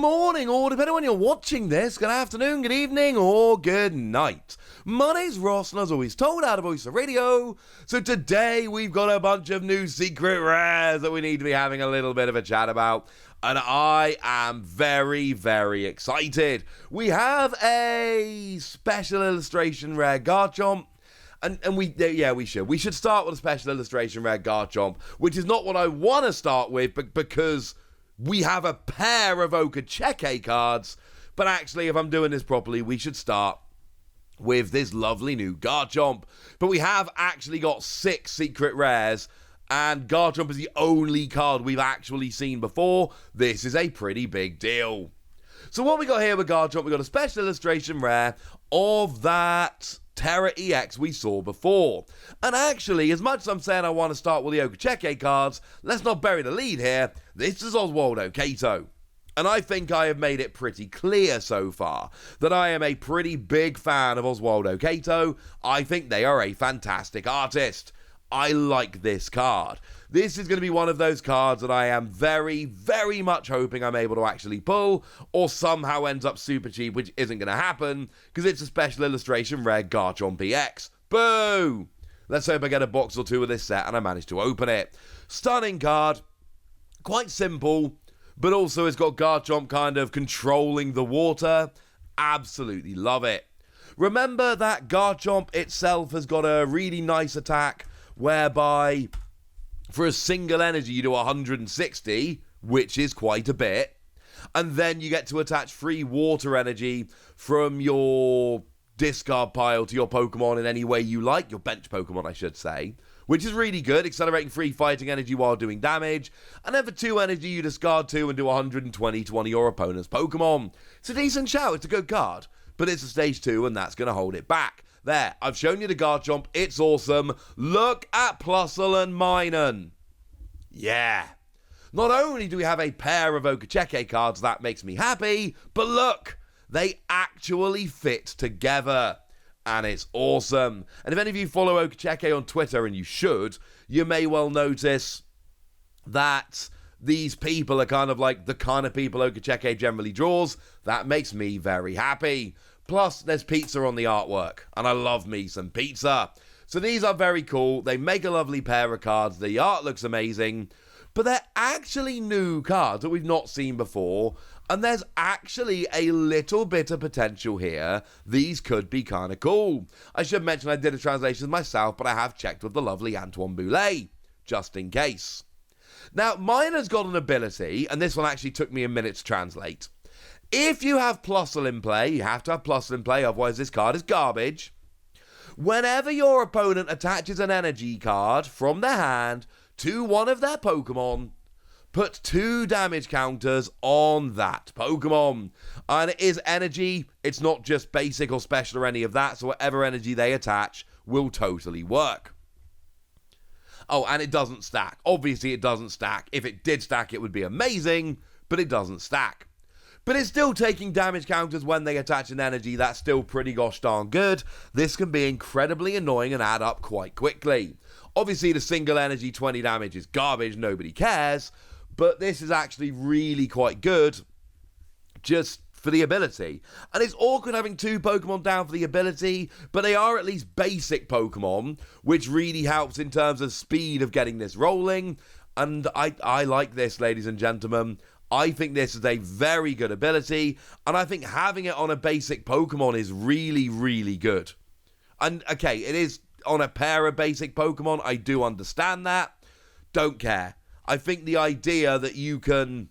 morning, or depending on when you're watching this, good afternoon, good evening, or good night. My name's Ross, and as always told out of Voice of Radio, so today we've got a bunch of new secret rares that we need to be having a little bit of a chat about, and I am very, very excited. We have a special illustration rare Garchomp, and we should start with a special illustration rare Garchomp, which is not what I want to start with, but because we have a pair of Okacheke cards, but actually, if I'm doing this properly, we should start with this lovely new Garchomp. But we have actually got 6 secret rares, and Garchomp is the only card we've actually seen before. This is a pretty big deal. So what we got here with Garchomp, we got a special illustration rare of that Terra EX we saw before. And actually, as much as I'm saying I want to start with the Okacheke cards, let's not bury the lead here. This is Oswaldo Cato. And I think I have made it pretty clear so far that I am a pretty big fan of Oswaldo Cato. I think they are a fantastic artist. I like this card. This is going to be one of those cards that I am very, very much hoping I'm able to actually pull, or somehow ends up super cheap, which isn't going to happen, because it's a special illustration rare Garchomp EX. Boo! Let's hope I get a box or two of this set and I manage to open it. Stunning card. Quite simple, but also it's got Garchomp kind of controlling the water. Absolutely love it. Remember that Garchomp itself has got a really nice attack whereby for a single energy you do 160, which is quite a bit, and then you get to attach free water energy from your discard pile to your Pokemon in any way you like, your bench Pokemon I should say, which is really good, accelerating free fighting energy while doing damage, and then for 2 energy you discard 2 and do 120 to one of your opponent's Pokemon. It's a decent shout, it's a good card, but it's a stage 2 and that's going to hold it back. There, I've shown you the Garchomp, it's awesome. Look at Plusle and Minun. Yeah. Not only do we have a pair of Okacheke cards, that makes me happy, but look, they actually fit together. And it's awesome. And if any of you follow Okacheke on Twitter, and you should, you may well notice that these people are kind of like the kind of people Okacheke generally draws. That makes me very happy. Plus, there's pizza on the artwork, and I love me some pizza. So these are very cool. They make a lovely pair of cards. The art looks amazing, but they're actually new cards that we've not seen before, and there's actually a little bit of potential here. These could be kind of cool. I should mention I did a translation myself, but I have checked with the lovely Antoine Boulet, just in case. Now, mine has got an ability, and this one actually took me a minute to translate. If you have Plusle in play, you have to have Plusle in play, otherwise this card is garbage. Whenever your opponent attaches an energy card from their hand to one of their Pokemon, put 2 damage counters on that Pokemon. And it is energy, it's not just basic or special or any of that, so whatever energy they attach will totally work. Oh, and it doesn't stack. Obviously it doesn't stack. If it did stack, it would be amazing, but it doesn't stack. But it's still taking damage counters when they attach an energy. That's still pretty gosh darn good. This can be incredibly annoying and add up quite quickly. Obviously, the single energy 20 damage is garbage. Nobody cares. But this is actually really quite good just for the ability. And it's awkward having 2 Pokemon down for the ability, but they are at least basic Pokemon, which really helps in terms of speed of getting this rolling. And I like this, ladies and gentlemen. I think this is a very good ability, and I think having it on a basic Pokemon is really, really good. And, okay, it is on a pair of basic Pokemon, I do understand that. Don't care. I think the idea that you can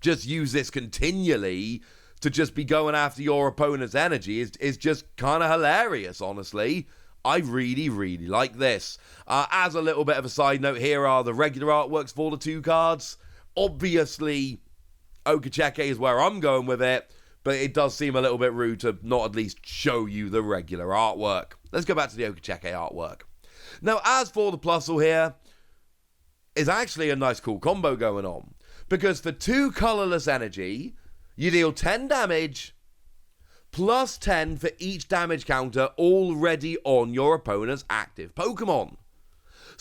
just use this continually to just be going after your opponent's energy is just kind of hilarious, honestly. I really, really like this. As a little bit of a side note, here are the regular artworks for the 2 cards. Obviously, Okacheke is where I'm going with it, but it does seem a little bit rude to not at least show you the regular artwork. Let's go back to the Okacheke artwork. Now, as for the Plusle here, is actually a nice cool combo going on, because for 2 colorless energy, you deal 10 damage, plus 10 for each damage counter already on your opponent's active Pokemon.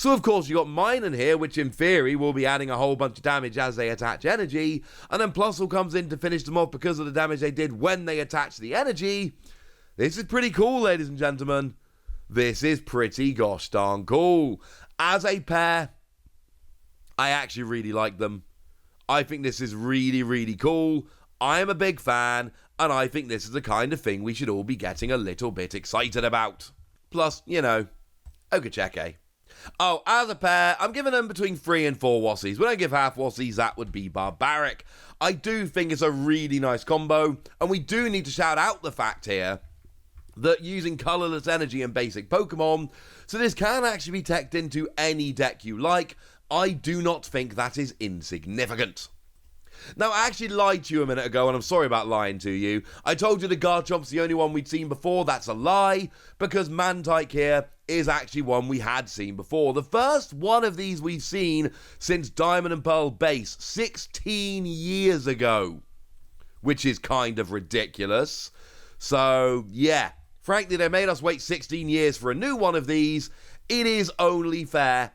So of course you got Minun here, which in theory will be adding a whole bunch of damage as they attach energy, and then Plusle comes in to finish them off because of the damage they did when they attached the energy. This is pretty cool, ladies and gentlemen. This is pretty gosh darn cool. As a pair, I actually really like them. I think this is really, really cool. I am a big fan, and I think this is the kind of thing we should all be getting a little bit excited about. Plus, you know, Okacheke. Oh, as a pair, I'm giving them between 3 and 4 Wassies. When I give half Wassies, that would be barbaric. I do think it's a really nice combo, and we do need to shout out the fact here that using colourless energy in basic Pokemon, so this can actually be teched into any deck you like, I do not think that is insignificant. Now, I actually lied to you a minute ago, and I'm sorry about lying to you. I told you the Garchomp's the only one we'd seen before. That's a lie, because Mantine here is actually one we had seen before. The first one of these we've seen since Diamond and Pearl base 16 years ago, which is kind of ridiculous. So, yeah, frankly, they made us wait 16 years for a new one of these. It is only fair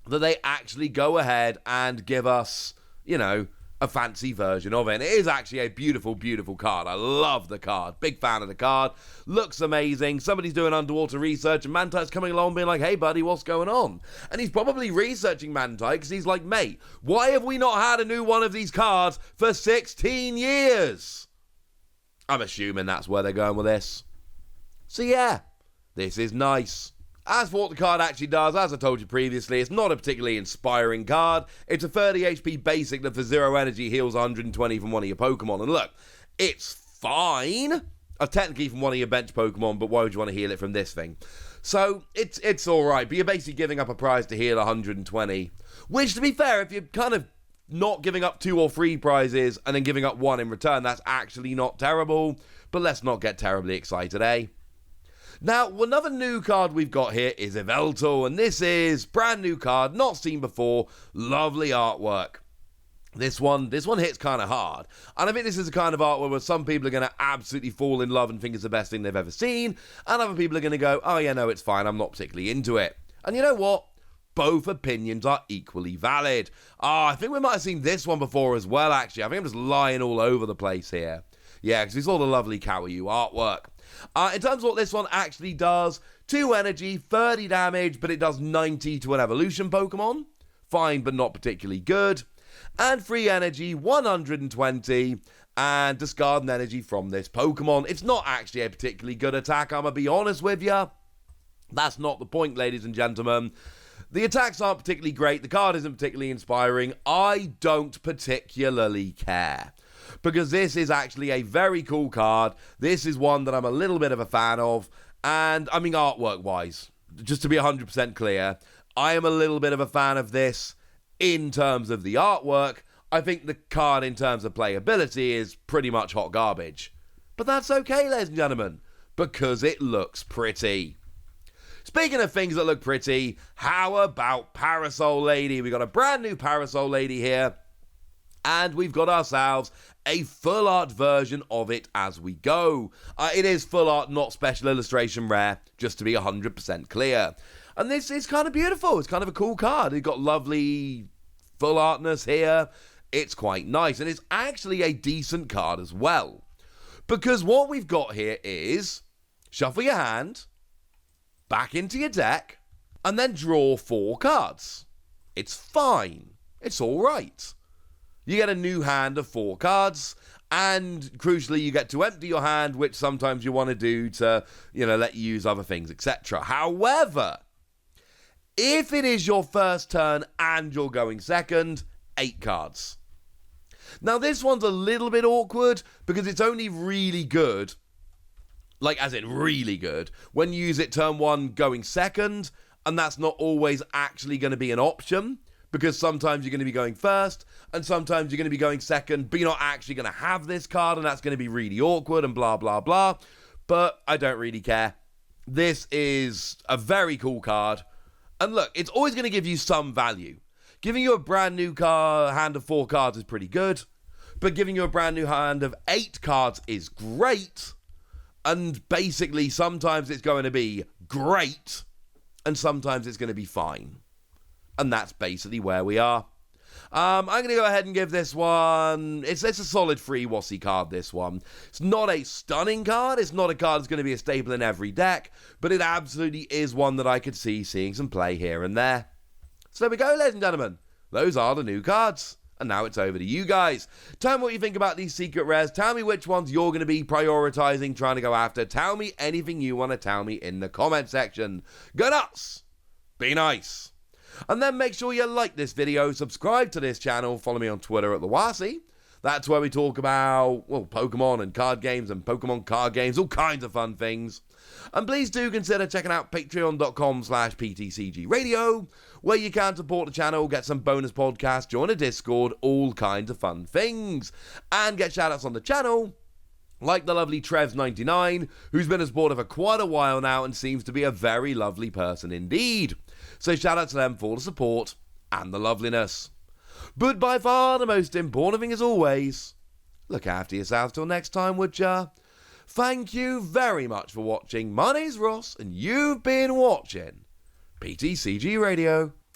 that they actually go ahead and give us, you know, a fancy version of it. And it is actually a beautiful, beautiful card. I love the card. Big fan of the card. Looks amazing. Somebody's doing underwater research and Mantine's coming along being like, hey buddy, what's going on? And he's probably researching Mantine because he's like, mate, why have we not had a new one of these cards for 16 years? I'm assuming that's where they're going with this. So yeah, this is nice. As for what the card actually does, as I told you previously, it's not a particularly inspiring card. It's a 30 HP basic that for 0 energy heals 120 from one of your Pokemon. And look, it's fine. Technically from one of your bench Pokemon, but why would you want to heal it from this thing? So, it's alright, but you're basically giving up a prize to heal 120. Which, to be fair, if you're kind of not giving up 2 or 3 prizes and then giving up 1 in return, that's actually not terrible. But let's not get terribly excited, eh? Now, another new card we've got here is Yveltal, and this is brand new card, not seen before, lovely artwork. This one hits kind of hard, and I think this is the kind of artwork where some people are going to absolutely fall in love and think it's the best thing they've ever seen, and other people are going to go, oh yeah, no, it's fine, I'm not particularly into it. And you know what? Both opinions are equally valid. I think we might have seen this one before as well, actually. I think I'm just lying all over the place here. Yeah, because we saw the lovely Kawaii artwork. In terms of what this one actually does, 2 energy, 30 damage, but it does 90 to an evolution Pokemon. Fine, but not particularly good. And 3 energy, 120, and discard an energy from this Pokemon. It's not actually a particularly good attack, I'm going to be honest with you. That's not the point, ladies and gentlemen. The attacks aren't particularly great, the card isn't particularly inspiring. I don't particularly care, because this is actually a very cool card. This is one that I'm a little bit of a fan of, and I mean artwork-wise, just to be 100% clear, I am a little bit of a fan of this in terms of the artwork. I think the card in terms of playability is pretty much hot garbage. But that's okay, ladies and gentlemen, because it looks pretty. Speaking of things that look pretty, how about Parasol Lady? We got a brand new Parasol Lady here, and we've got ourselves a full art version of it as we go. It is full art, not special illustration rare, just to be 100% clear. And this is kind of beautiful. It's kind of a cool card. It's got lovely full artness here. It's quite nice, and it's actually a decent card as well. Because what we've got here is shuffle your hand, back into your deck, and then draw 4 cards. It's fine. It's alright. You get a new hand of 4 cards, and crucially, you get to empty your hand, which sometimes you want to do to, let you use other things, etc. However, if it is your first turn and you're going second, 8 cards. Now, this one's a little bit awkward, because it's only really good, as in really good, when you use it turn 1 going second, and that's not always actually going to be an option. Because sometimes you're going to be going first, and sometimes you're going to be going second, but you're not actually going to have this card, and that's going to be really awkward, and blah, blah, blah. But I don't really care. This is a very cool card. And look, it's always going to give you some value. Giving you a brand new hand of 4 cards is pretty good, but giving you a brand new hand of 8 cards is great. And basically, sometimes it's going to be great, and sometimes it's going to be fine. And that's basically where we are. I'm going to go ahead and give this one, it's a solid free Wassy card, this one. It's not a stunning card, it's not a card that's going to be a staple in every deck, but it absolutely is one that I could see seeing some play here and there. So there we go, ladies and gentlemen. Those are the new cards. And now it's over to you guys. Tell me what you think about these secret rares. Tell me which ones you're going to be prioritizing, trying to go after. Tell me anything you want to tell me in the comment section. Go nuts! Be nice! And then make sure you like this video, subscribe to this channel, follow me on Twitter at the Wassy. That's where we talk about, well, Pokemon and card games and Pokemon card games, all kinds of fun things. And please do consider checking out patreon.com/PTCG Radio, where you can support the channel, get some bonus podcasts, join a Discord, all kinds of fun things. And get shoutouts on the channel, like the lovely Trevs99, who's been a supporter for quite a while now and seems to be a very lovely person indeed. So shout out to them for the support and the loveliness. But by far the most important thing as always, look after yourselves till next time, would ya? Thank you very much for watching. My name's Ross and you've been watching PTCG Radio.